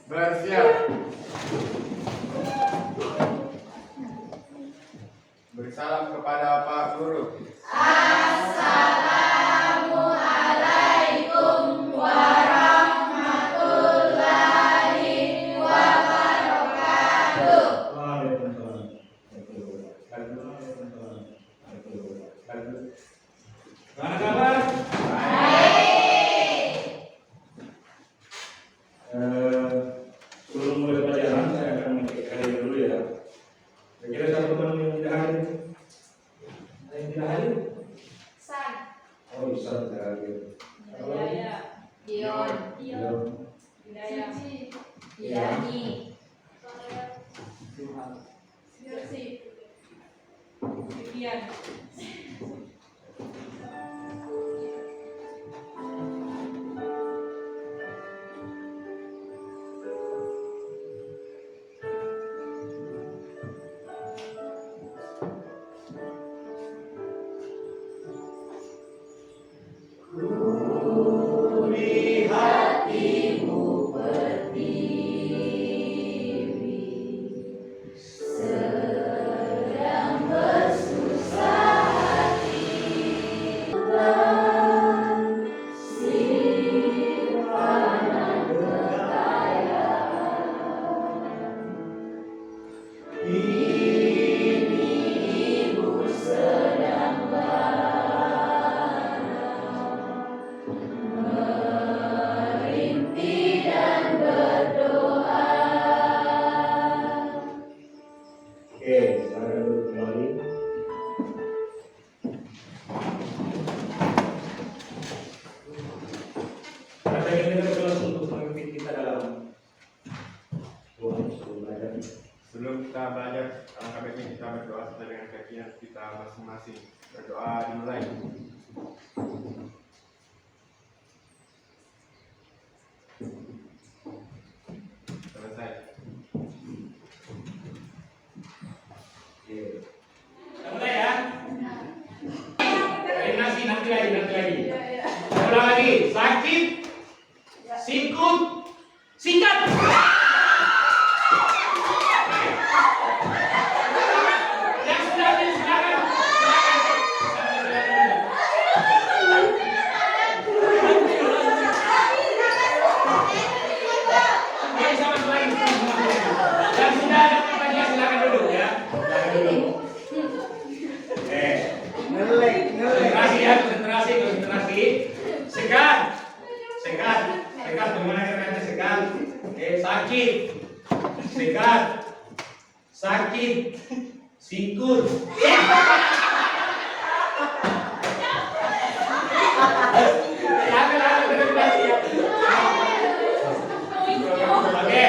Bersiap. Beri salam kepada Pak Guru. Assalamualaikum warahmatullahi wabarakatuh. Gimana kabar? Baik. Sebelum mulai pelajaran, saya akan mengecek kalian dulu ya. Kira-kira satu teman yang tidak hadir? Ada yang tidak hadir? San. Oh, bisa tidak hadir. Hidayah. Dion. Dion. Hidayah. Yani. Tuhan. Vivian. Lihat Ibu berdiri sedang bersusah hati dan simpanan kekayaan. Ini ibu sedang merintih dan berdoa. Oke, silakan duduk kembali. Kata kita kelas untuk memimpin kita dalam Tuhan sebelum belajar. Sebelum kita belajar, alangkah baiknya kita berdoa sesuai dengan keyakinan kita masing-masing. Berdoa dimulai. Selesai. Oke. Kita mulai ya. Nanti lagi. Ulang lagi. Sakit, sikut, singkat. Yang sudah hadir silakan. Oke, sama lagi. Yang sudah ada pertanyaan silakan duduk ya. Silakan duduk. Konsentrasi ya, konsentrasi. Sekat. Bagaimana caranya sekat? Sakit. Sekat. Sakit. Sikut. Oke.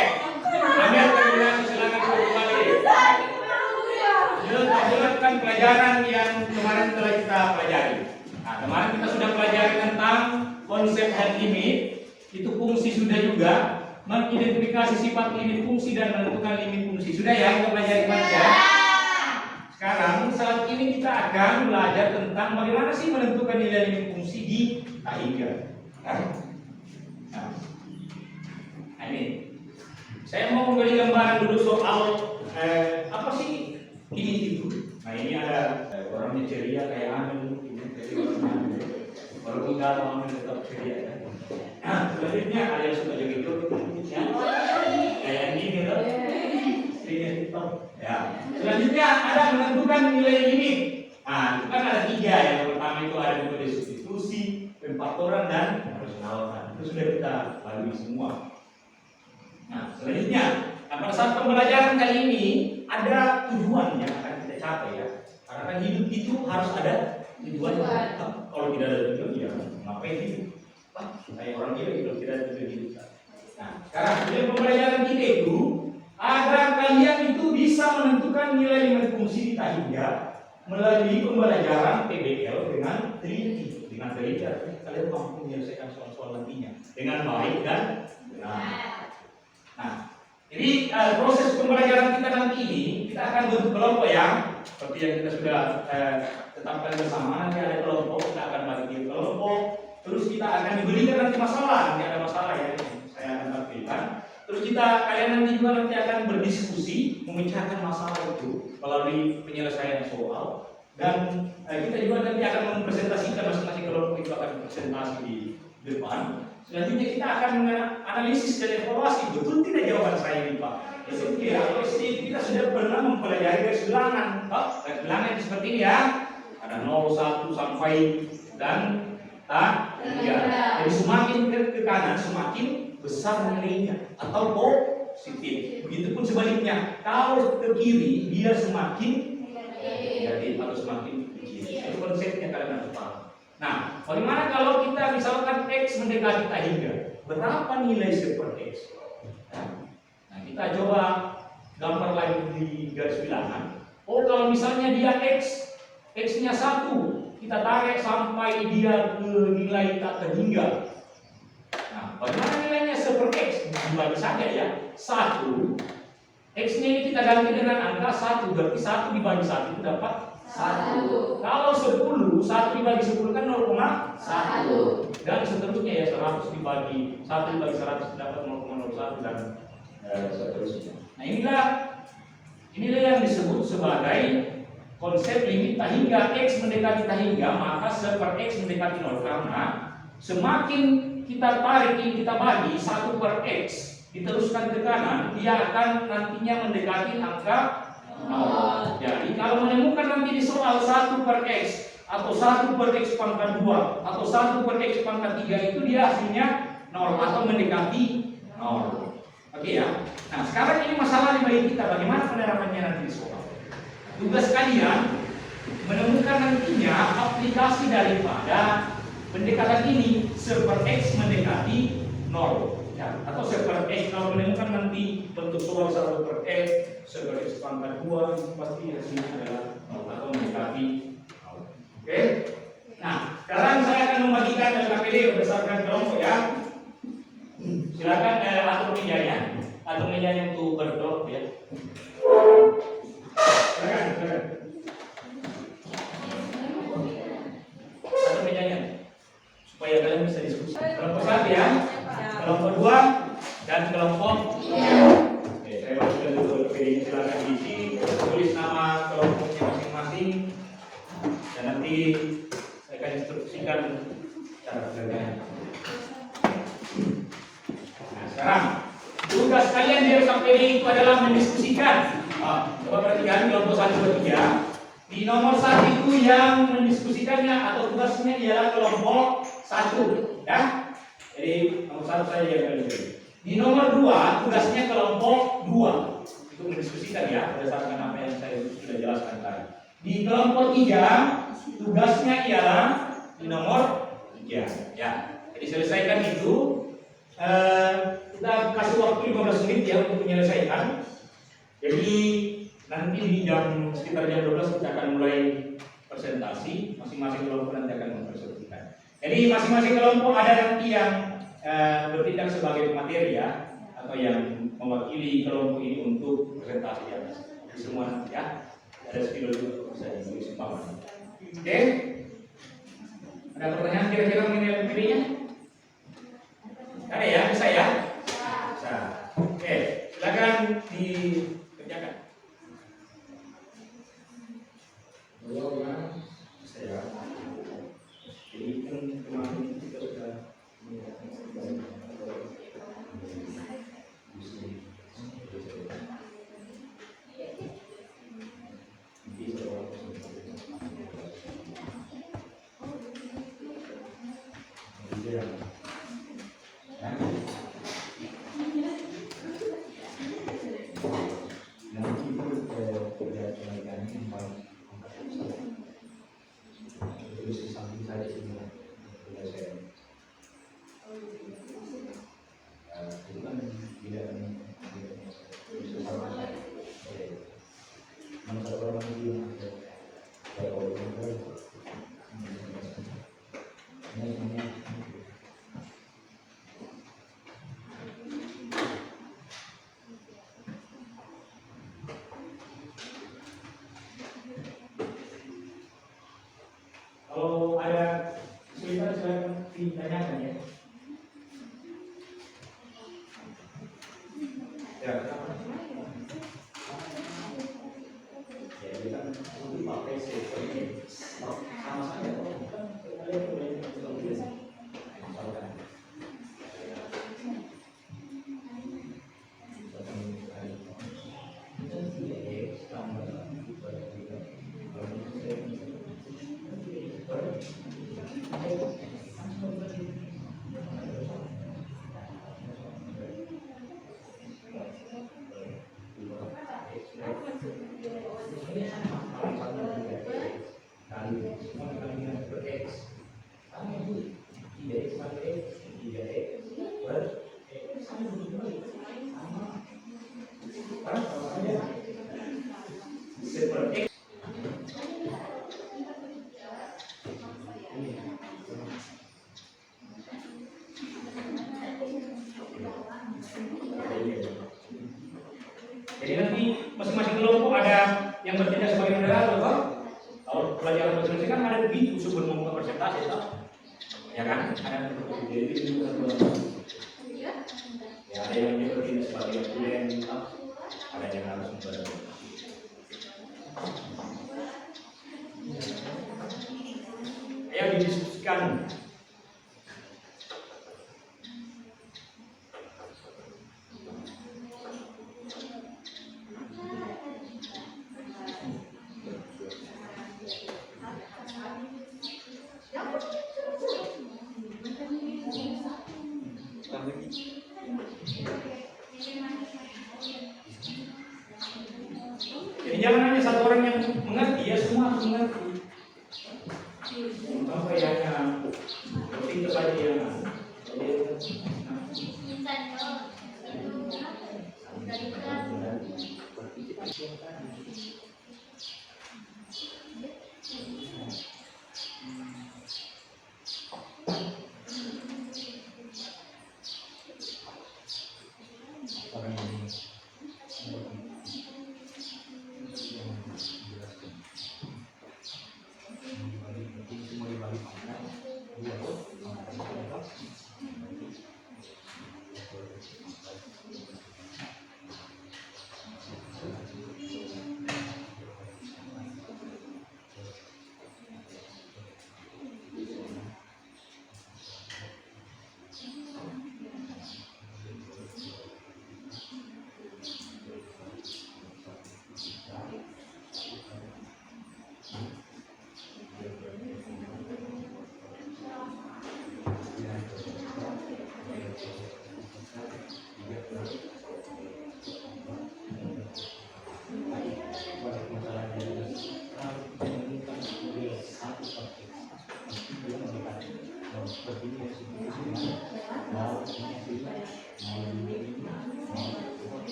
Ambil terminasi silakan duduk kembali. Lanjutkan pelajaran yang kemarin telah kita pelajari. Nah, kemarin kita sudah pelajari tentang konsep head limit. Itu fungsi sudah juga, mengidentifikasi sifat limit fungsi dan menentukan limit fungsi. Sudah ya kita pelajari kemarin ya. Sekarang saat ini kita akan belajar tentang bagaimana sih menentukan nilai limit fungsi di K3. Nah, ini saya mau memberi gambaran dulu soal apa sih limit itu. Nah, ini ada orangnya ceria kayak Amel ini, jadi orangnya kalau kita mau Amel tetap ceria ya. Nah, selanjutnya ada yang suka joget ya, kayak ini loh, ini TikTok. Ya. Selanjutnya ada menentukan nilai limit. Nah, itu kan ada 3. Yang pertama itu ada metode substitusi, pemfaktoran dan personalan. Itu sudah kita lalui semua. Nah, selanjutnya, pada saat pembelajaran kali ini ada tujuan yang akan kita capai ya. Karena kan hidup itu harus ada tujuan. Kalau tidak ada tujuan, ya ngapain hidup? Kayak orang gila kalau tidak ada tujuan hidup. Nah, sekarang tujuan pembelajaran kita itu agar kalian itu bisa menentukan nilai limit fungsi di K3 melalui pembelajaran PBL dengan teliti. Dengan teliti artinya kalian mampu menyelesaikan soal-soal nantinya dengan baik dan benar. Nah, jadi proses pembelajaran kita nanti ini kita akan bentuk kelompok ya, seperti yang kita sudah tetapkan bersama. Nanti ada kelompok, kita akan bagi kelompok, terus kita akan diberikan nanti masalah, nanti ada masalah ya, saya akan tampilkan. Terus kalian nanti juga akan berdiskusi memecahkan masalah itu melalui penyelesaian soal, dan kita juga nanti akan mempresentasikan masing-masing kelompok itu akan presentasi di depan. Selanjutnya kita akan menganalisis dan evaluasi betul tidak jawaban saya ini Pak. Itu kita sudah pernah mempelajari garis bilangan. Garis bilangan itu seperti ini ya. Ada 0, 1 sampai dan hingga. Jadi semakin ke kanan semakin besar nilainya atau positif. Begitupun sebaliknya. Kalau ke kiri dia semakin negatif atau semakin kecil. Itu konsepnya kalian harus paham. Nah, bagaimana kalau kita misalkan X mendekati hingga? Berapa nilai seper X? Nah, kita coba gambar lagi di garis bilangan. Oh, kalau misalnya dia X-nya 1, kita tarik sampai dia ke nilai tak terhingga. Nah, bagaimana nilainya seper X? Dibagi saja ya. 1, X-nya ini kita ganti dengan angka 1, berarti 1 dibagi 1 itu dapat 1. Kalau 10, 1 dibagi 10 kan 0,1. Dan seterusnya ya, 100 dibagi 1 dibagi 100 dapat 0,01 dan seterusnya. Nah, inilah yang disebut sebagai konsep limit tak hingga. X mendekati tak hingga, maka seper X mendekati 0, karena semakin kita tarik ini kita bagi 1 per X diteruskan ke kanan, dia akan nantinya mendekati angka 0. Jadi kalau menemukan nanti di soal 1 per X atau 1 per X pangkat 2 atau 1 per X pangkat 3, itu dia hasilnya 0 atau mendekati 0. Oke ya. Nah, sekarang ini masalah bagi kita, bagaimana penerapannya nanti di soal. Tugas kalian menemukan nantinya aplikasi daripada pendekatan ini seper X mendekati 0. Ya, atau seper X kalau menemukan nanti bentuk soal 1 per X, seper X pangkat 2, pasti hasilnya adalah 0 atau mendekati 0. Oke? Nah, sekarang saya akan membagikan LKPD berdasarkan kelompok ya. Silakan atur mejanya. Atur mejanya untuk berdok ya. Silakan. Atur mejanya supaya kalian bisa diskusi. Kelompok 1 ya. Kelompok 2 dan kelompok 3. Oke, saya masukkan dulu LKPD-nya, silakan diisi, tulis nama kelompoknya masing-masing dan nanti saya akan instruksikan cara kerjanya. Nah, sekarang tugas kalian di LKPD itu adalah mendiskusikan. Coba perhatikan kelompok 1, 2, 3. Di nomor 1 itu yang mendiskusikannya atau tugasnya ialah kelompok 1 ya. Jadi nomor 1 saja yang kalian pilih. Di nomor 2 tugasnya kelompok 2 itu mendiskusikan ya berdasarkan apa yang saya sudah jelaskan tadi. Di kelompok 3 tugasnya ialah di nomor 3 ya. Jadi selesaikan itu. Kita kasih waktu 15 menit ya untuk menyelesaikan. Jadi nanti di sekitar jam 12 kita akan mulai presentasi. Masing-masing kelompok nanti akan mempresentasikan. Jadi masing-masing kelompok ada nanti yang bertindak sebagai pemateri ya, atau yang mewakili kelompok ini untuk presentasi ya. Jadi semua nanti ya. Ada spidol juga bisa ditulis bawah. Oke. Ada pertanyaan kira-kira mengenai LPD-nya? Ada ya, bisa ya? Bisa. Oke, silakan dikerjakan. Bisa ya. Jadi kan kemarin kita sudah kalau ada kesulitan silakan ditanyakan ya. Ya, ya kita untuk pakai seperti sama saja kan kalian boleh seperti jadi nanti masing-masing kelompok ada yang bertindak sebagai moderator, toh? Kalau pelajaran masing-masing kan ada begitu sebelum membuka presentasi, toh? Ya kan? Ada jadi ya ada yang bertindak sebagai kuliah, ada yang harus membantu. Ayo didiskusikan. Jadi jangan hanya satu orang yang mengerti, ya semua harus mengerti. Sampai hanya itu saja yang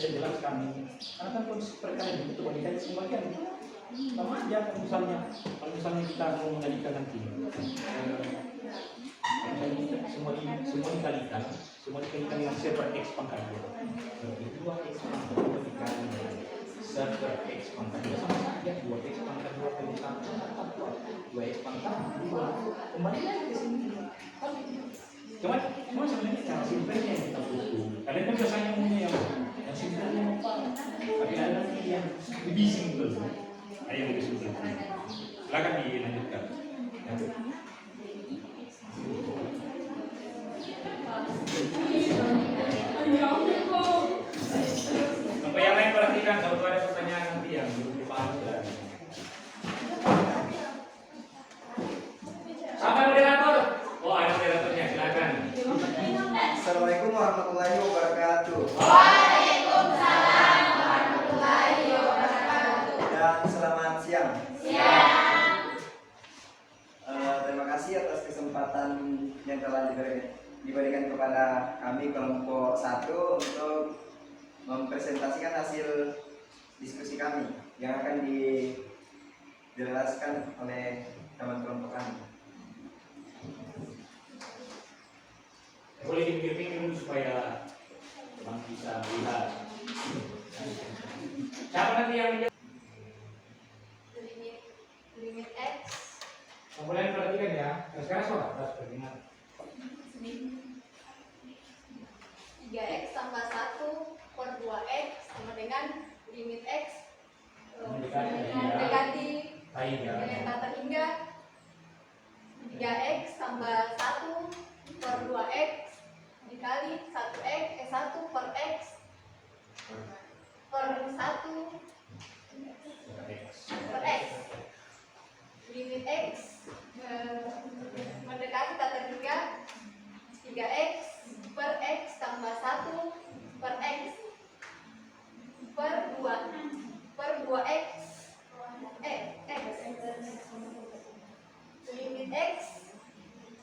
jelaskan karena kan kondisi perkara itu wanita sebagian sama aja kalau misalnya kita mau mengalihkan nanti semua dikalikan dengan server X pangkat 2 berarti 2X pangkat 2 dikali server X pangkat 2 sama saja 2X pangkat 2 kali 1 2X pangkat 2 kembali lagi ke sini cuma sebenarnya cara simpelnya yang kita butuh kalian kan biasanya punya yang simpelnya apa tapi ada yang lebih simpel ada yang lebih simpel silakan dilanjutkan sampai yang lain perhatikan kalau ada pertanyaan nanti yang belum dipahami sama moderator ada moderatornya silakan. Assalamualaikum warahmatullahi wabarakatuh. Waalaikumsalam warahmatullahi wabarakatuh. Dan selamat siang. Terima kasih atas kesempatan yang telah diberikan kepada kami kelompok 1 untuk mempresentasikan hasil diskusi kami yang akan dijelaskan oleh teman kelompok kami. Boleh dipikir dulu supaya teman bisa lihat. Siapa nanti yang menjawab? limit X Kalian perhatikan ya. Sekarang soal atas perbincangan. 3x tambah 1 per 2x sama dengan limit X mendekati dengan tata hingga 3x tambah 1 per 2x dikali 1 per x per 1 per x limit x mendekati tata hingga 3x per x tambah 1 per x per 2x limit x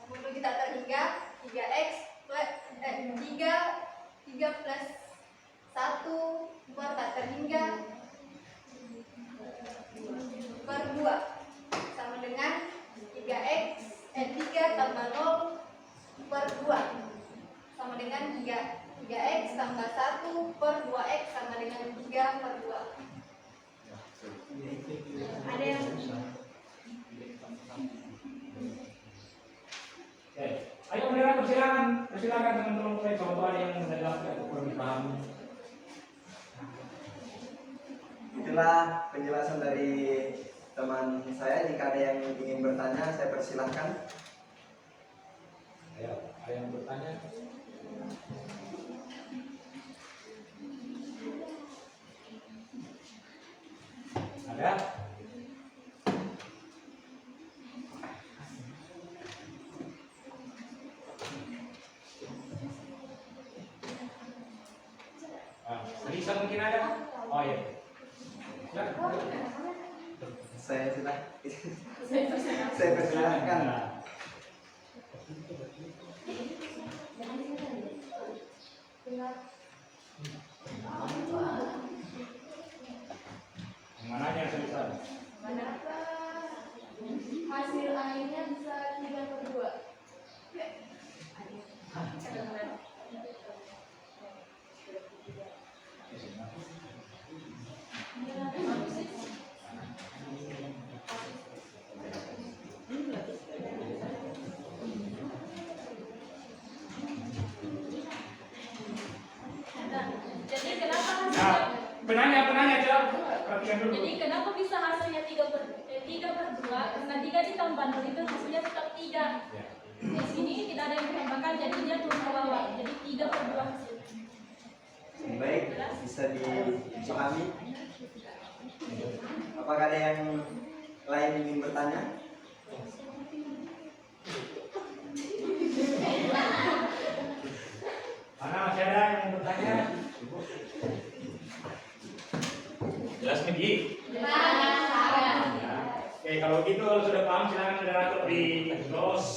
menuju tata hingga 3x plus 3 plus 1 per tata hingga per 2 sama dengan 3 tambah 0 per 2 sama dengan 3x tambah 1 per 2x sama dengan 3 per 2. Ada yang Ayo moderator silakan teman-teman saya coba ada yang menjelaskan atau kurang dipahami. Itulah penjelasan dari teman saya. Jika ada yang ingin bertanya, saya persilahkan. Ayo, ada yang bertanya? Ada? Bisa mungkin ada? Oh iya. Saya persilahkan. Mana yang selesai? manakah hasil akhirnya bisa 3 per 2? Jadi kenapa Nah, hasilnya? penanya jawab. Perhatikan dulu. Jadi kenapa bisa hasilnya 3 per 2? Karena 3 ditambah 0 itu hasilnya tetap 3. Ya. Di sini tidak ada yang ditambahkan, jadinya turun ke bawah. Jadi 3 per 2 hasil. Baik, bisa dipahami. Apakah ada yang lain ingin bertanya? Mana masih ada yang bertanya? Jelas Medi? Oke, kalau gitu kalau sudah paham silakan moderator di close.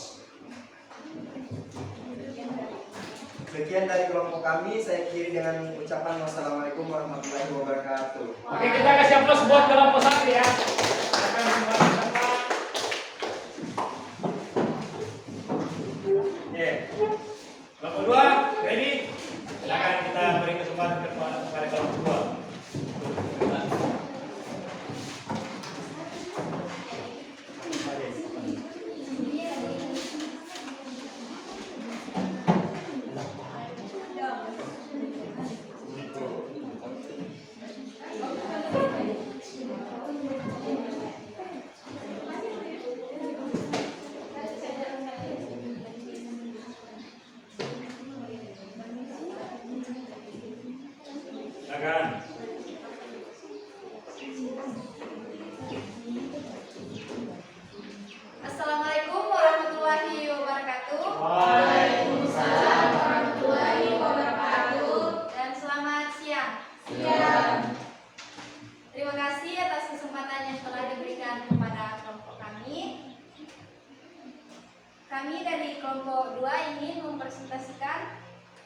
Sekian dari kelompok kami, saya akhiri dengan ucapan wassalamualaikum warahmatullahi wabarakatuh. Oke, kita kasih aplaus buat kelompok 1 ya. Silakan semua peserta. Oke. Kelompok 2, ready? Silakan kita beri kesempatan kepada kelompok 2. Silakan. Assalamualaikum warahmatullahi wabarakatuh. Waalaikumsalam warahmatullahi wabarakatuh. Dan selamat siang. Terima kasih atas kesempatan yang telah diberikan kepada kelompok kami. Kami dari kelompok 2 ingin mempresentasikan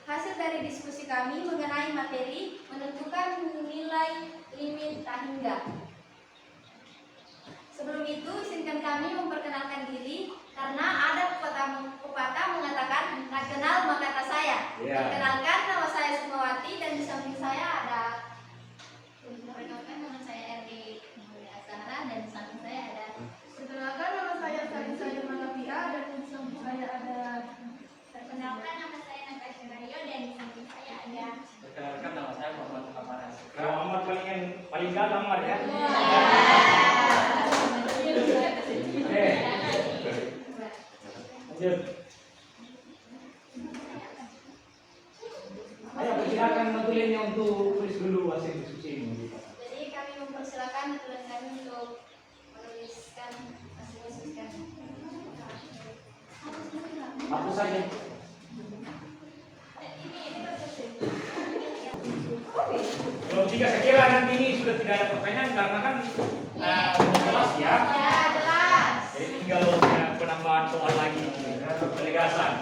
hasil dari diskusi kami mengenai materi menentukan nilai limit tak hingga. Sebelum itu, izinkan kami memperkenalkan diri karena ada pepatah mengatakan tak kenal maka tak sayang. Iya. Perkenalkan, nama saya Sukmawati dan di samping saya ada paling gampang Mar ya. Lanjut. Ayo persilakan Madulinnya untuk tulis dulu hasil diskusi ini. Jadi kami mempersilakan teman kami untuk menuliskan hasil diskusi kami. Hapus saja. Kalau jika sekira nanti ini sudah tidak ada pertanyaan karena kan jelas ya. Ya, jelas. Jadi tinggal penambahan soal lagi, penegasan.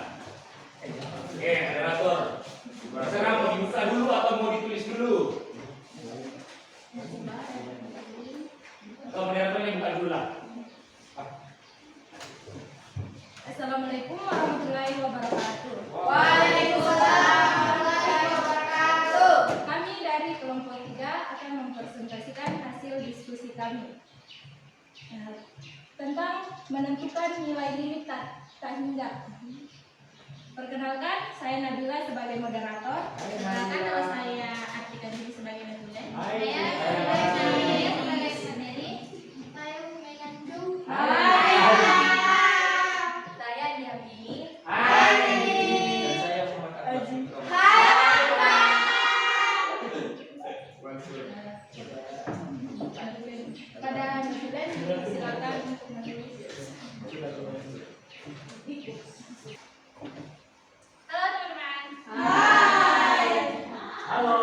Oke, moderator. Terserah mau dibuka dulu atau mau ditulis dulu. Atau moderatornya buka dulu lah. Assalamualaikum warahmatullahi wabarakatuh. Waalaikumsalam warahmatullahi wabarakatuh. Kami dari kelompok 3 akan mempresentasikan hasil diskusi kami tentang menentukan nilai limit tak hingga. Perkenalkan, saya Nabila sebagai moderator. Silakan kalau saya artikan diri sebagai Nabila. Hai. Saya sebagai Saneri. Saya Meganju. Saya Diamini. Dan saya Muhammad Aji. Pada Nabila silakan untuk menulis. Halo teman-teman. Halo.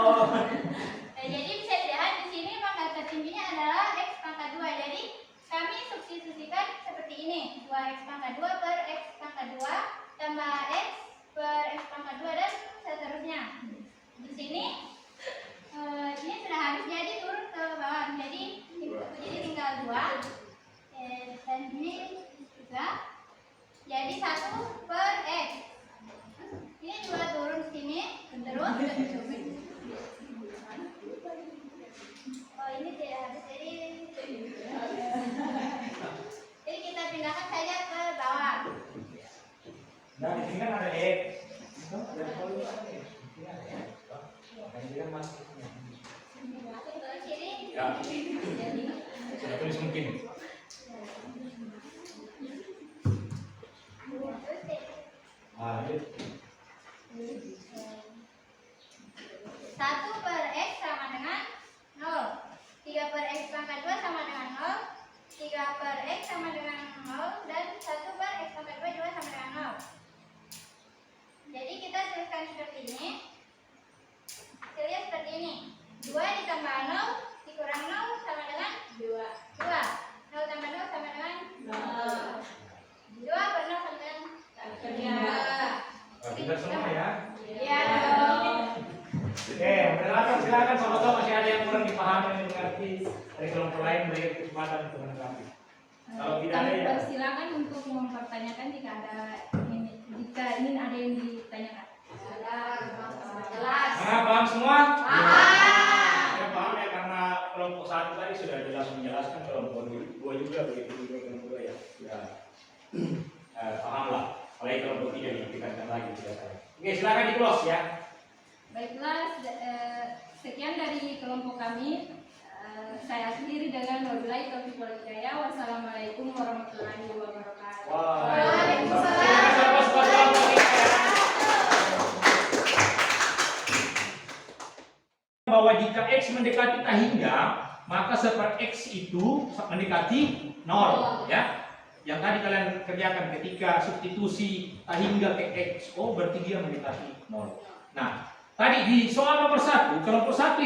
Jadi bisa dilihat di sini pangkat tertingginya adalah x pangkat 2. Jadi kami substitusikan seperti ini. 2x pangkat 2 per x pangkat 2 tambah x per x pangkat 2 dan seterusnya. Di sini ini sudah habis jadi turun ke bawah. Jadi tinggal 2. Dan ini juga jadi 1 per x. Ini juga turun ke sini terus. Oh, ini tidak habis jadi kita pindahkan saja ke bawah. Nah, di sini kan ada X. Ada volume ada X. Ini ada X. Nah, ini kan masuk. Ke kiri. Ya. Sudah tulis mungkin. Ah, ini 1 per x sama dengan 0. 3 per x pangkat 2 sama dengan 0. 3 per x sama dengan 0. Dan 1 per x pangkat 2 juga sama dengan 0. Jadi kita tuliskan seperti ini. Hasilnya seperti ini. 2 ditambah 0 dikurang 0 sama dengan 2. 0 tambah 0 sama dengan 0. 2 per 0 sama dengan 3. kita semua ya. Iya. Oke, moderator silakan sama-sama masih ada yang kurang dipahami dan dimengerti dari kelompok lain beri kesempatan untuk menanggapi. Kalau tidak ada Kami ya. persilakan untuk mempertanyakan jika ingin ada yang ditanyakan. Jelas. Paham semua? Paham. Ya paham ya karena kelompok 1 tadi sudah jelas menjelaskan, kelompok 2 juga begitu juga kelompok 2 ya sudah paham lah. Apalagi kelompok 3 ditekankan lagi tidak salah. Oke, silakan di close ya. Baiklah, sekian dari kelompok kami. Saya akhiri dengan wabillahi taufiq wal hidayah. Wassalamualaikum warahmatullahi wabarakatuh. Waalaikumsalam. Bahwa jika X mendekati tak hingga, maka seper X itu mendekati 0 ya. Yang tadi kalian kerjakan ketika substitusi tak hingga ke X, oh berarti dia mendekati 0. Nah, tadi di soal nomor 1, kelompok 1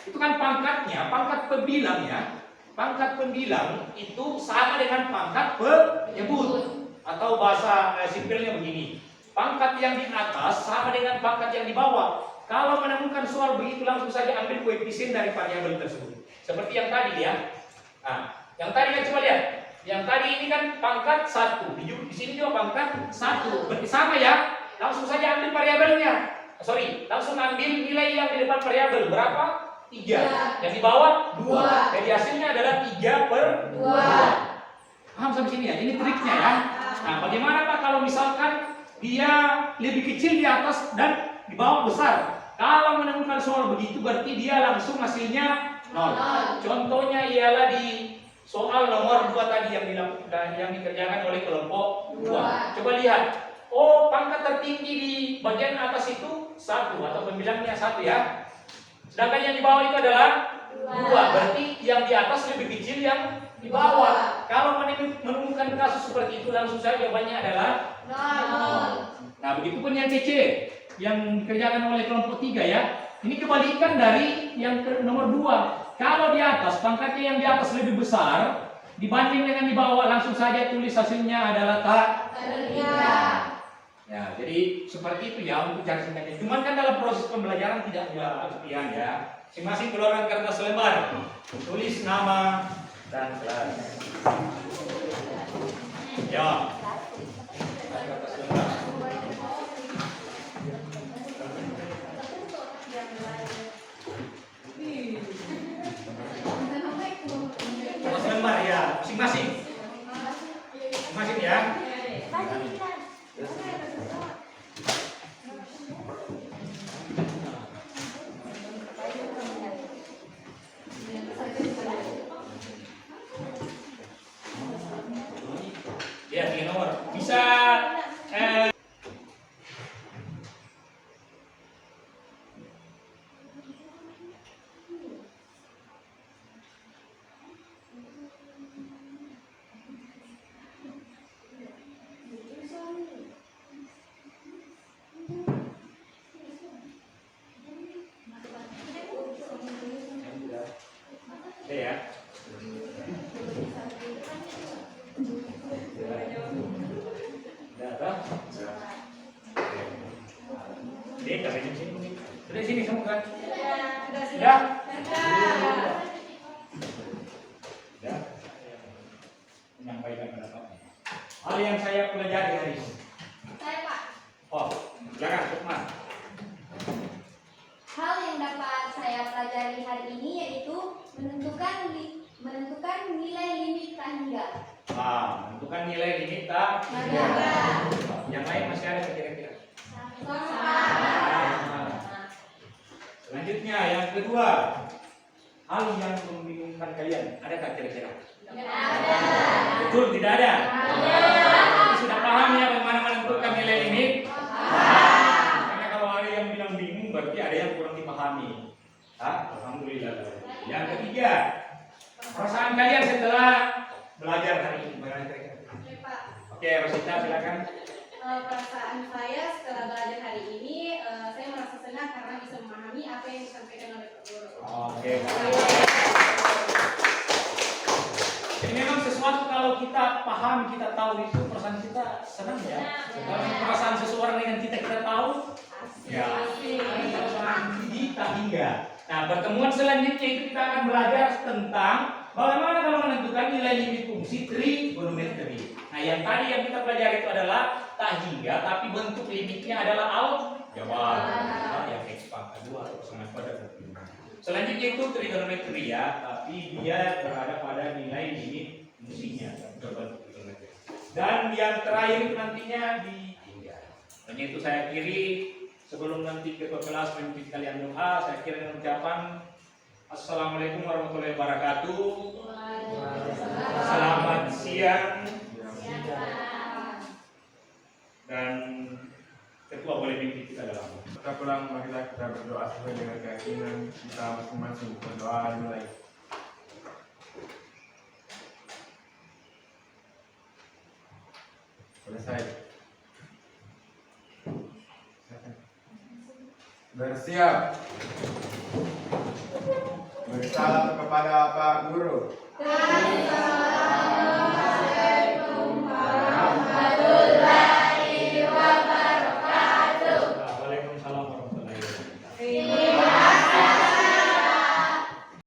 itu kan pangkatnya, pangkat pembilang ya. Pangkat pembilang itu sama dengan pangkat penyebut. Atau bahasa simpelnya begini. Pangkat yang di atas sama dengan pangkat yang di bawah. Kalau menemukan soal begitu langsung saja ambil koefisien dari variabel tersebut. Seperti yang tadi ya. Nah, yang tadi kan coba lihat. Yang tadi ini kan pangkat 1. Di sini juga pangkat 1. Berarti sama ya. Langsung saja ambil variabelnya. Langsung ambil nilai yang di depan variabel berapa? 3. Yang di bawah 2. Jadi hasilnya adalah 3 per 2. Paham sampai sini ya? Ini triknya ya. Nah, bagaimana Pak kalau misalkan dia lebih kecil di atas dan di bawah besar? Kalau menemukan soal begitu berarti dia langsung hasilnya 0. Contohnya ialah di soal nomor 2 tadi yang dikerjakan oleh kelompok 2. Coba lihat. Oh, pangkat tertinggi di bagian atas itu 1 atau pembilangnya 1 ya. Sedangkan yang di bawah itu adalah 2. Berarti yang di atas lebih kecil yang di bawah. Kalau menemukan kasus seperti itu langsung saja jawabannya adalah 0. Nah, begitu pun yang kece yang dikerjakan oleh kelompok 3 ya. Ini kebalikan dari yang nomor 2. Kalau di atas pangkatnya yang di atas lebih besar dibanding dengan di bawah, langsung saja tulis hasilnya adalah ya, jadi seperti itu ya untuk cari singkatnya. Cuman kan dalam proses pembelajaran tidak demikian ya. Masing-masing keluarkan kertas lembar, tulis nama dan kelas. Ya. Kertas lembar. Kertas lembar ya, masing-masing. Masing-masing ya. Ya, 3 nomor. Bisa ya. Dari sini semua kan? Ya. Ya. Menyampaikan pendapatnya. Hal yang saya pelajari hari ini. Saya Pak. Oh, silakan Lukman. Hal yang dapat saya pelajari hari ini yaitu menentukan nilai limit tak hingga. Menentukan nilai limit tak hingga. Yang lain masih ada kira-kira? Selanjutnya yang kedua, hal yang membingungkan kalian, ada tak kira-kira? Betul, tidak ada. Sudah paham ya bagaimana menentukan nilai limit? Karena kalau ada yang bilang bingung berarti ada yang kurang dipahami. Alhamdulillah. Yang ketiga, perasaan kalian setelah belajar hari ini bagaimana kira-kira? Oke, Rosita silakan. Perasaan saya setelah belajar hari ini, saya merasa senang karena bisa memahami apa yang disampaikan oleh Pak Guru. Oke. Jadi memang sesuatu kalau kita paham, kita tahu itu perasaan kita senang ya. Kalau perasaan seseorang dengan kita tahu, ya. Perasaan kita hingga. Nah, pertemuan selanjutnya itu kita akan belajar tentang bagaimana kalau menentukan nilai limit fungsi trigonometri. Nah, yang tadi yang kita pelajari itu adalah tak hingga, tapi bentuk limitnya adalah aljabar. Yang x pangkat 2 atau pasangan kuadrat. Selanjutnya itu trigonometri ya, tapi dia berada pada nilai limit fungsinya berbentuk trigonometri. Dan yang terakhir itu nantinya di hingga. Dan itu saya kiri sebelum nanti ketua kelas memimpin kalian doa, saya kira dengan ucapan Assalamualaikum warahmatullahi wabarakatuh. Selamat siang. Dan ketua boleh pimpin kita dalam. Kita pulang, marilah kita berdoa sesuai dengan keyakinan kita masing-masing. Berdoa dimulai. Selesai. Bersiap. Bersalam kepada Pak Guru.